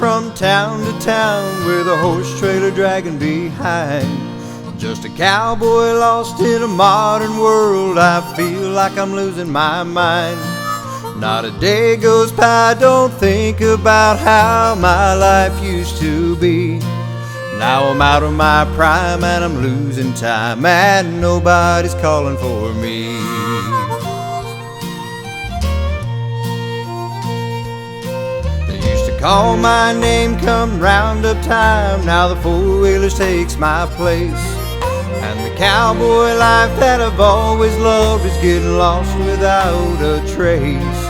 from town to town with a horse trailer dragging behind. Just a cowboy lost in a modern world. I feel like I'm losing my mind. Not a day goes by, I don't think about how my life used to be. Now I'm out of my prime and I'm losing time, and nobody's calling for me. They used to call my name come roundup time. Now the four-wheelers takes my place, and the cowboy life that I've always loved is getting lost without a trace.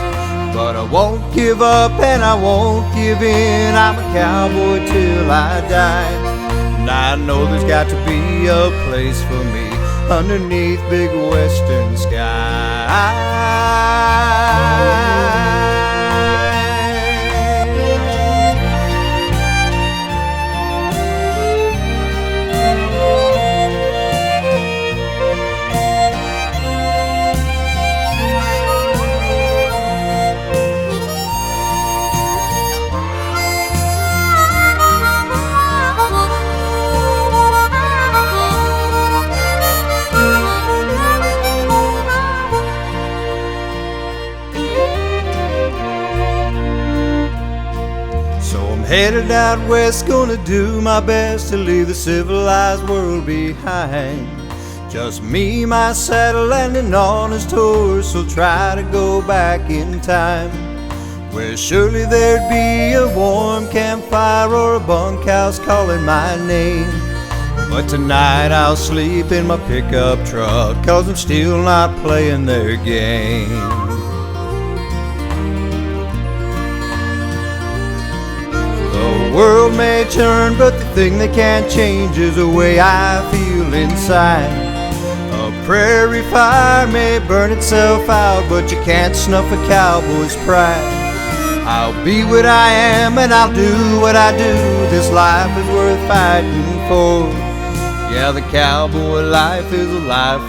But I won't give up and I won't give in. I'm a cowboy till I die. And I know there's got to be a place for me underneath big western sky. Headed out west, gonna do my best to leave the civilized world behind. Just me, my saddle, and an honest horse will try to go back in time, where surely there'd be a warm campfire or a bunkhouse calling my name. But tonight I'll sleep in my pickup truck, 'cause I'm still not playing their game. The world may turn, but the thing they can't change is the way I feel inside. A prairie fire may burn itself out, but you can't snuff a cowboy's pride. I'll be what I am and I'll do what I do. This life is worth fighting for. Yeah, the cowboy life is alive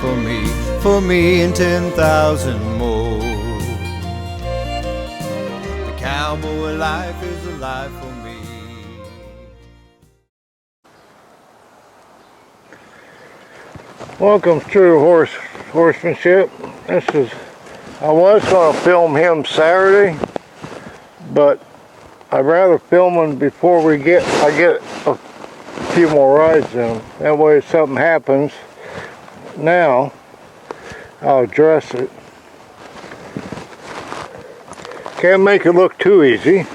for me and 10,000 more. The cowboy life is alive for me. Welcome to True Horsemanship. I was going to film him Saturday, but I'd rather film him before I get a few more rides in him. That way if something happens now, I'll address it. Can't make it look too easy.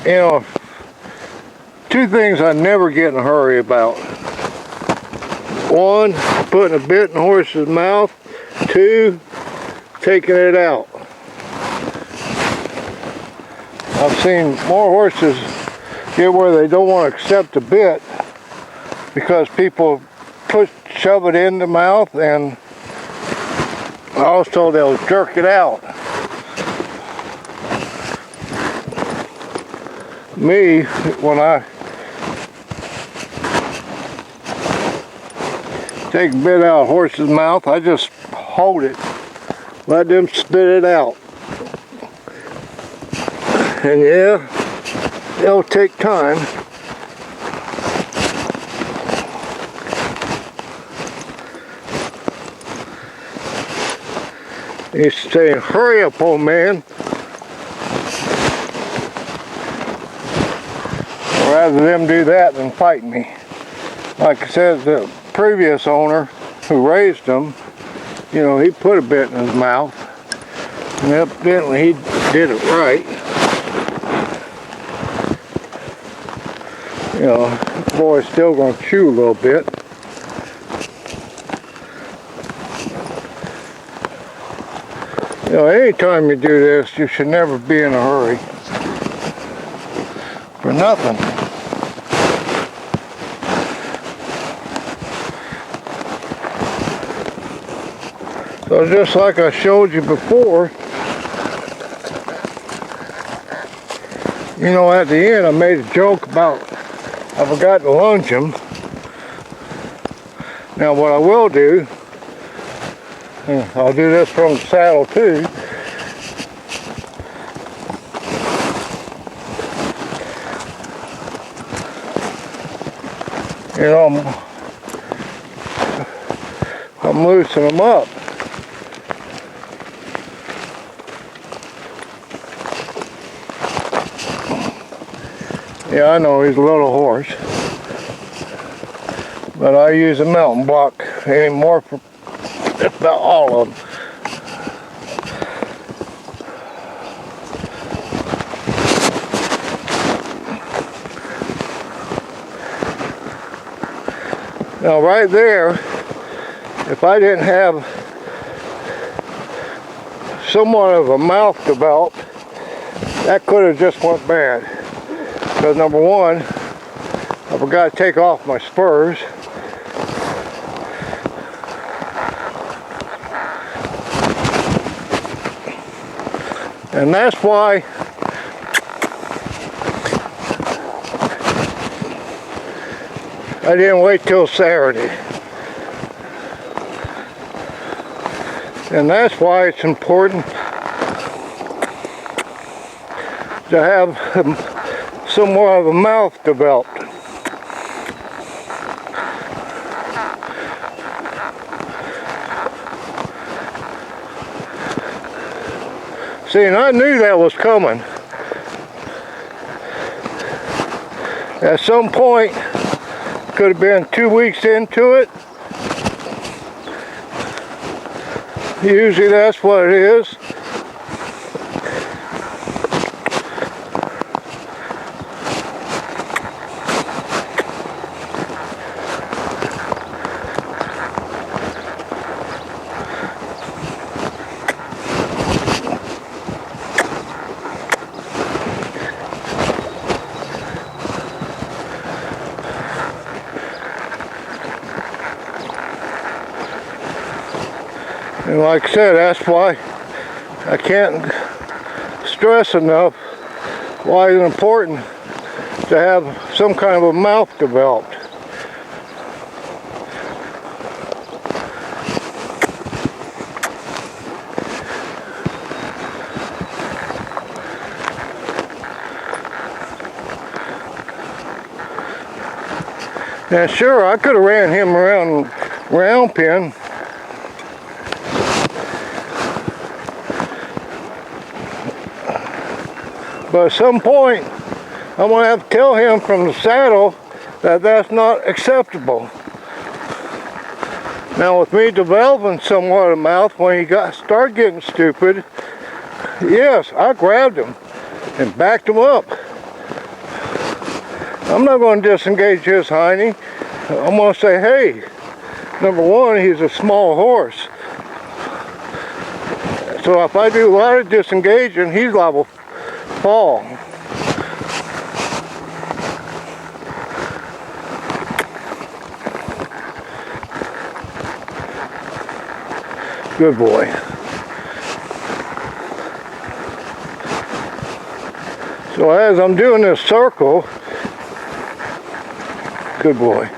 You know, two things I never get in a hurry about. One, putting a bit in a horse's mouth. Two, taking it out. I've seen more horses get where they don't want to accept a bit because people shove it in the mouth, and also they'll jerk it out. Me, when I take a bit out of a horse's mouth, I just hold it, let them spit it out. And yeah, it'll take time. He's saying, "Hurry up, old man." Rather them do that than fight me. Like I said, the previous owner who raised him, you know, he put a bit in his mouth, and evidently he did it right. You know, the boy's still going to chew a little bit. You know, anytime you do this, you should never be in a hurry for nothing. So just like I showed you before, you know, at the end I made a joke about I forgot to lunge him. Now what I will do, and I'll do this from the saddle too, You know, I'm loosening them up. Yeah, I know he's a little horse, but I use a mountain block anymore for about all of them. Now right there, if I didn't have somewhat of a mouth developed, that could have just went bad. Because number one, I forgot to take off my spurs. And that's why I didn't wait till Saturday. And that's why it's important to have somewhat of a mouth developed. See, and I knew that was coming. At some point, could have been 2 weeks into it. Usually that's what it is. And like I said, that's why I can't stress enough why it's important to have some kind of a mouth developed. Now sure, I could have ran him around round pen. But at some point, I'm going to have to tell him from the saddle that that's not acceptable. Now with me developing somewhat of a mouth, when he started getting stupid, yes, I grabbed him and backed him up. I'm not going to disengage his hiney. I'm going to say, hey, number one, he's a small horse. So if I do a lot of disengaging, he's liable to fall. Good boy. So as I'm doing this circle, good boy,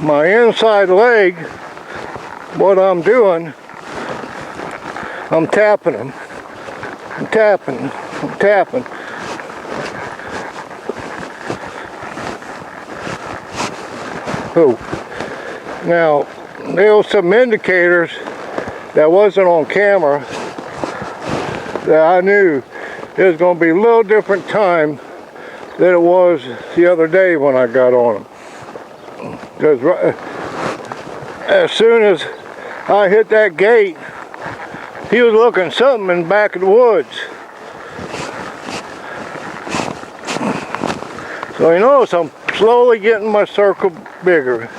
my inside leg, what I'm doing, I'm tapping him. I'm tapping. I'm tapping. Oh. Now, there were some indicators that wasn't on camera that I knew it was going to be a little different time than it was the other day when I got on him. Because as soon as I hit that gate, he was looking something in the back of the woods. So you notice I'm slowly getting my circle bigger.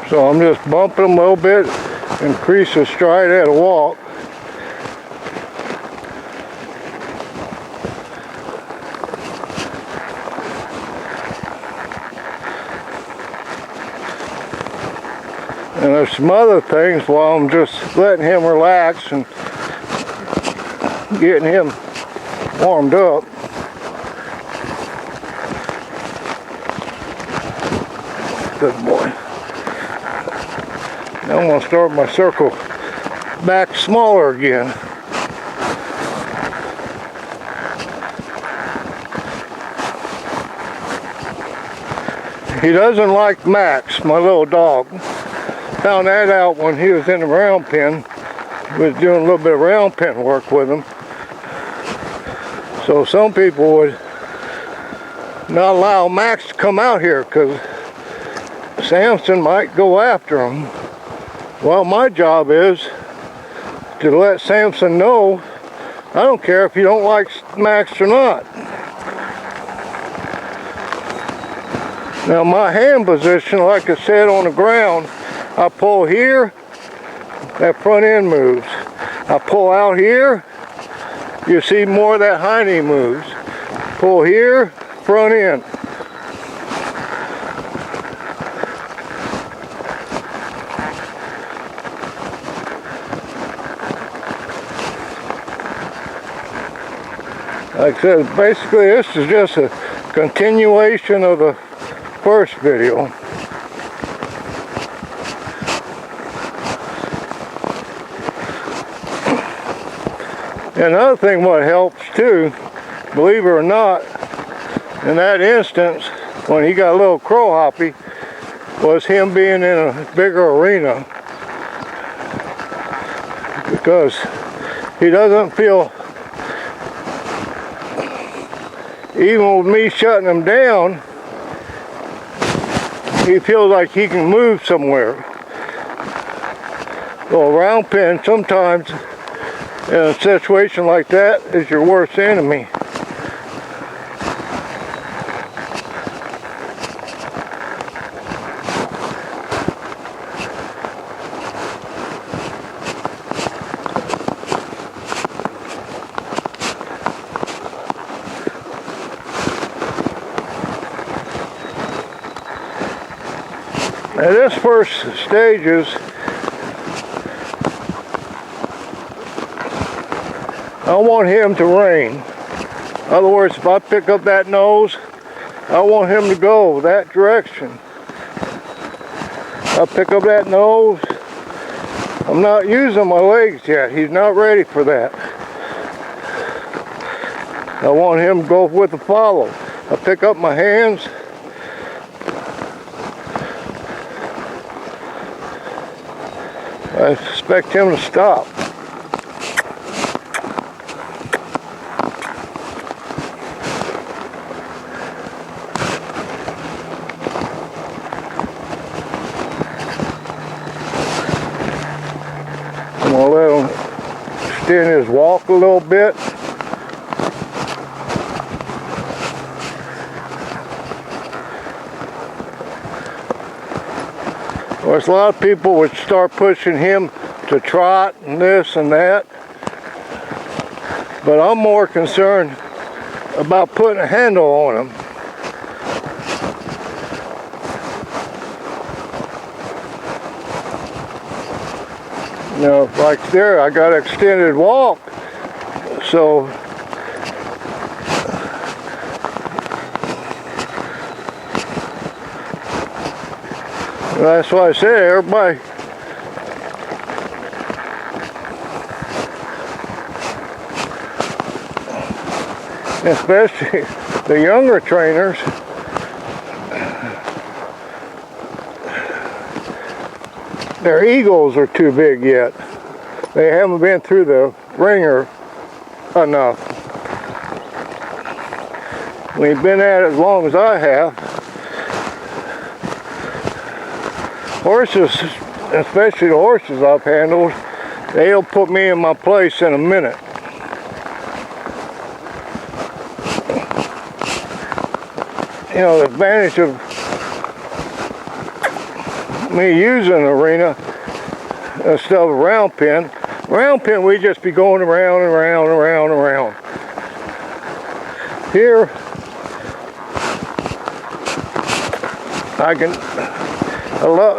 So I'm just bumping him a little bit, increase his stride at a walk. And there's some other things while I'm just letting him relax and getting him warmed up. Good boy. Now I'm going to start my circle back smaller again. He doesn't like Max, my little dog. Found that out when he was in the round pen. Was doing a little bit of round pen work with him. So some people would not allow Max to come out here because Samson might go after him. Well, my job is to let Samson know, I don't care if you don't like Max or not. Now my hand position, like I said, on the ground, I pull here, that front end moves. I pull out here, you see more of that hind end moves. Pull here, front end. Like I said, basically this is just a continuation of the first video. And another thing what helps too, believe it or not, in that instance, when he got a little crow hoppy, was him being in a bigger arena. Because he doesn't feel, even with me shutting him down, he feels like he can move somewhere. So a round pen sometimes in a situation like that is your worst enemy. Now this first stage is, I want him to rein. In other words, if I pick up that nose, I want him to go that direction. I pick up that nose, I'm not using my legs yet. He's not ready for that. I want him to go with the follow. I pick up my hands. I expect him to stop. I'm going to let him extend his walk a little bit. There's a lot of people would start pushing him to trot and this and that. But I'm more concerned about putting a handle on him. You know, like there, I got extended walk, so that's why I say everybody especially the younger trainers, their egos are too big yet. They haven't been through the ringer enough. When you've been at it as long as I have, horses, especially the horses I've handled, they'll put me in my place in a minute. You know, the advantage of me using an arena instead of a round pen. Round pen, we just be going around and around and around and around. Here,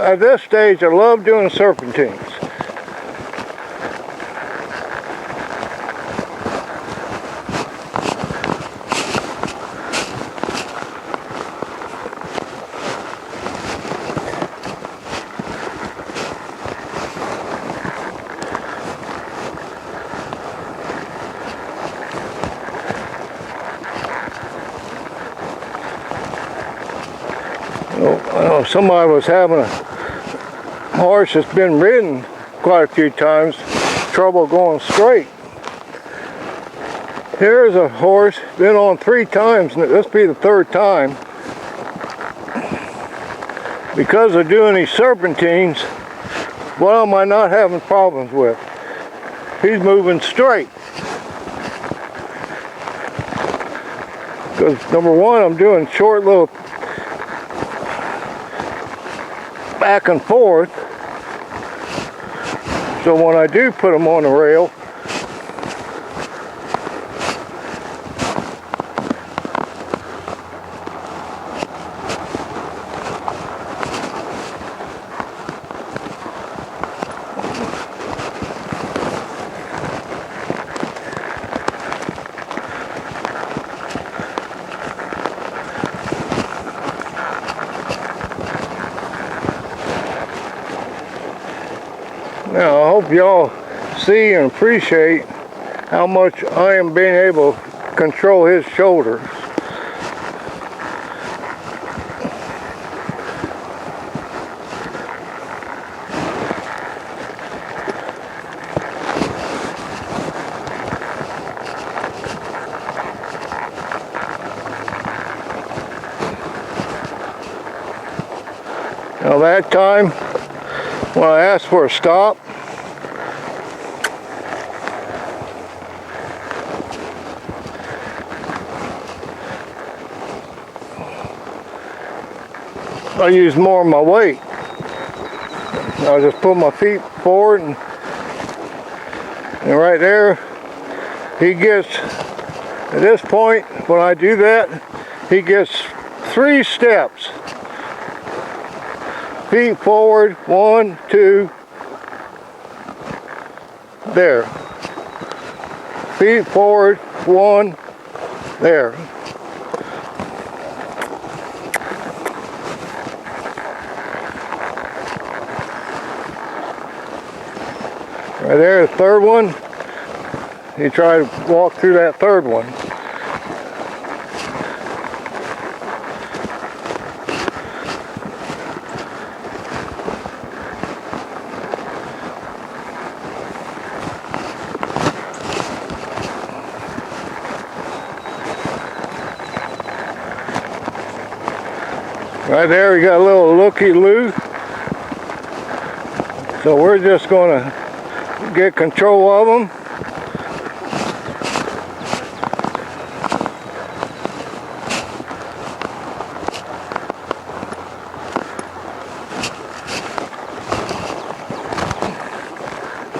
at this stage, I love doing serpentines. Somebody was having a horse that's been ridden quite a few times, trouble going straight. Here's a horse, been on 3 times, and this will be the 3rd time. Because of doing these serpentines, what am I not having problems with? He's moving straight. Because number one, I'm doing short little back and forth, so when I do put them on the rail, now I hope y'all see and appreciate how much I am being able to control his shoulders. Now that time, when I asked for a stop, I use more of my weight. I just put my feet forward, and right there, he gets, at this point, when I do that, he gets 3 steps. Feet forward, 1, 2, there. Feet forward, 1, there. Right there, the 3rd one. You try to walk through that 3rd one. Right there, we got a little looky-loo. So we're just going to get control of them.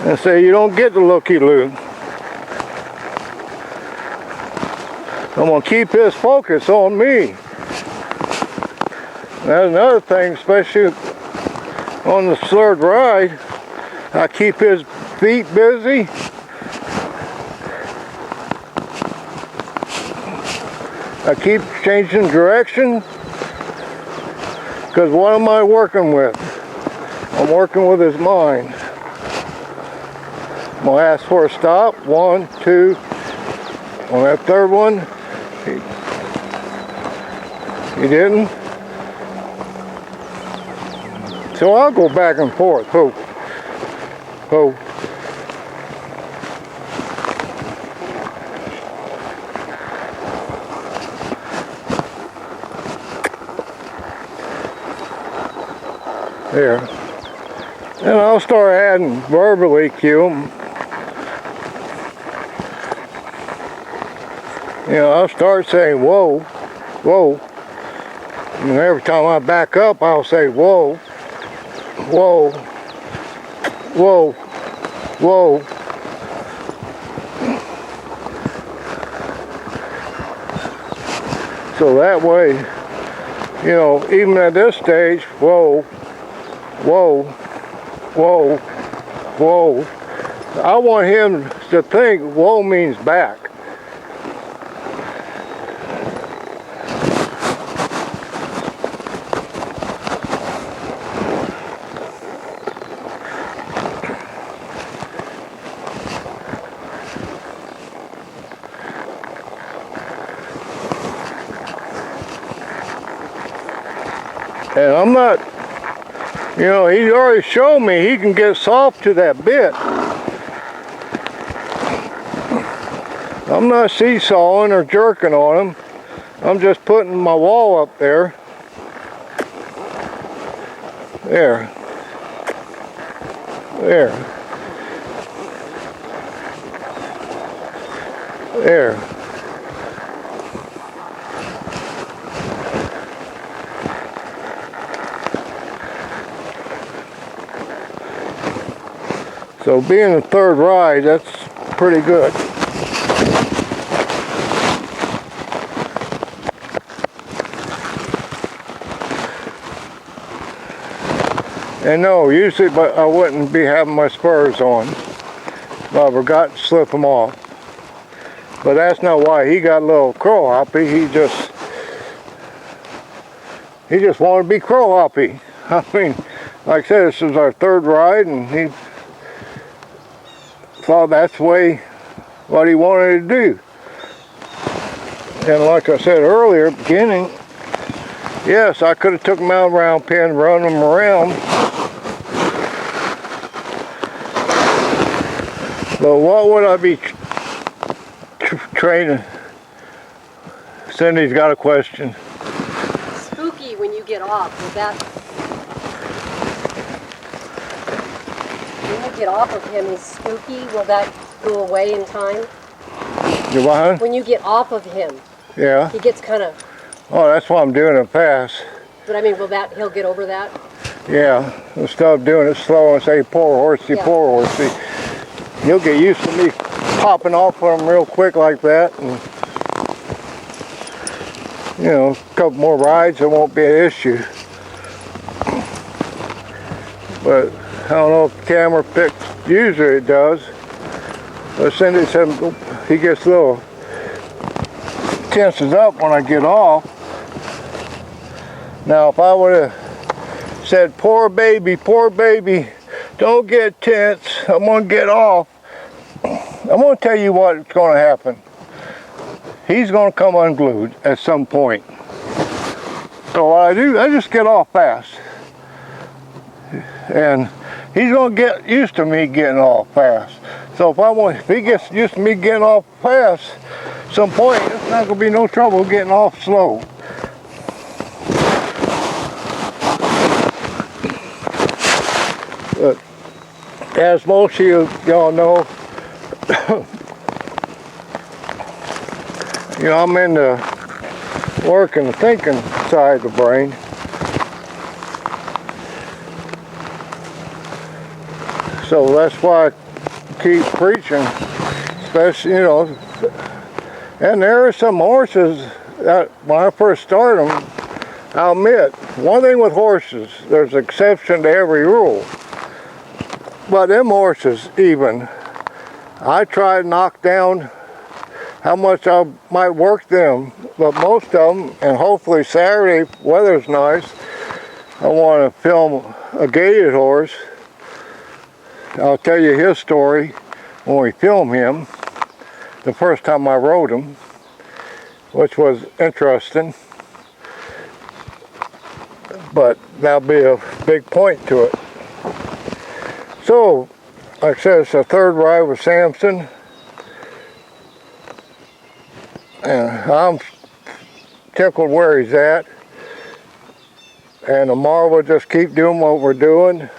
And say you don't get the looky-loo. I'm going to keep his focus on me. That's another thing, especially on the 3rd ride, I keep his feet busy. I keep changing direction, because what am I working with? I'm working with his mind. I'm going to ask for a stop. 1, 2. On that 3rd one, he didn't. So I'll go back and forth. Ho. Ho. There. And I'll start adding verbally cue them. You know, I'll start saying whoa, whoa. And every time I back up, I'll say whoa. Whoa. Whoa. Whoa. So that way, you know, even at this stage, whoa, whoa, whoa, whoa. I want him to think whoa means back. And I'm not, you know, he already showed me he can get soft to that bit. I'm not seesawing or jerking on him. I'm just putting my wall up there. There. There. There. So being a third ride, that's pretty good. And no, usually but I wouldn't be having my spurs on. But I forgot to slip them off. But that's not why. He got a little crow hoppy. He just wanted to be crow hoppy. I mean, like I said, this is our third ride, and he thought that's the way what he wanted to do. And like I said earlier, beginning, yes, I could have took him out around pen, run him around. But what would I be training? Cindy's got a question. Spooky when you get off. Will that? When you get off of him, he's spooky. Will that go away in time? You what? When you get off of him, Yeah. he gets kind of. Oh, that's why I'm doing it fast. But I mean, will that? He'll get over that. Yeah. Instead of doing it slow and say poor horsey, Yeah. poor horsey. You'll get used to me popping off on them real quick like that, and you know, a couple more rides, it won't be an issue. But I don't know if the camera picks. Usually it does. But Cindy said he gets a little tenses up when I get off. Now, if I would have said, poor baby, don't get tense, I'm going to get off. I'm going to tell you what's going to happen. He's going to come unglued at some point. So what I do, I just get off fast. And he's going to get used to me getting off fast. So if he gets used to me getting off fast, at some point, it's not going to be no trouble getting off slow. But as most of y'all know, you know, I'm in the work and the thinking side of the brain. So that's why I keep preaching, especially, you know. And there are some horses that when I first started them, I'll admit, one thing with horses, there's an exception to every rule. But them horses, even, I try to knock down how much I might work them, but most of them, and hopefully Saturday, weather's nice, I want to film a gaited horse. I'll tell you his story when we film him, the first time I rode him, which was interesting, but that'll be a big point to it. So, like I said, it's a third ride with Samson. And I'm tickled where he's at. And tomorrow we'll just keep doing what we're doing.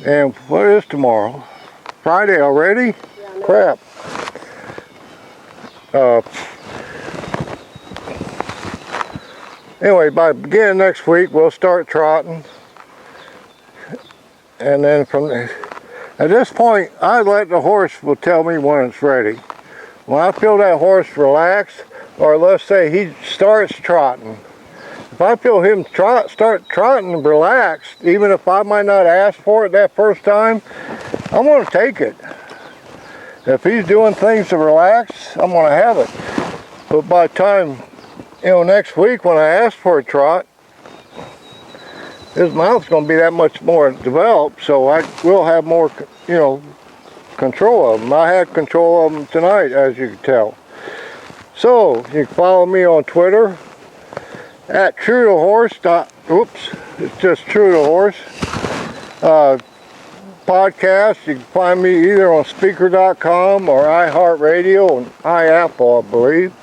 And what is tomorrow? Friday already? Yeah, no. Crap. Anyway, by beginning next week, we'll start trotting. and then from there, at this point, I let the horse will tell me when it's ready. When I feel that horse relax, or let's say he starts trotting, if I feel him start trotting and relaxed, even if I might not ask for it that first time, I'm going to take it. If he's doing things to relax, I'm going to have it. But by the time, next week when I ask for a trot, his mouth's going to be that much more developed, so I will have more, control of him. I had control of him tonight, as you can tell. So, you can follow me on Twitter, at True to Horse. It's just True to Horse. Podcast, you can find me either on Speaker.com or iHeartRadio and iApple, I believe.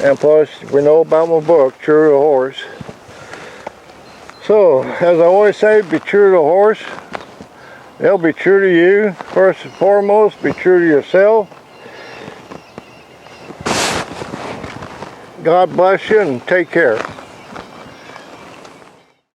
And plus, we know about my book, True to Horse. So, as I always say, be true to the horse. They'll be true to you. First and foremost, be true to yourself. God bless you and take care.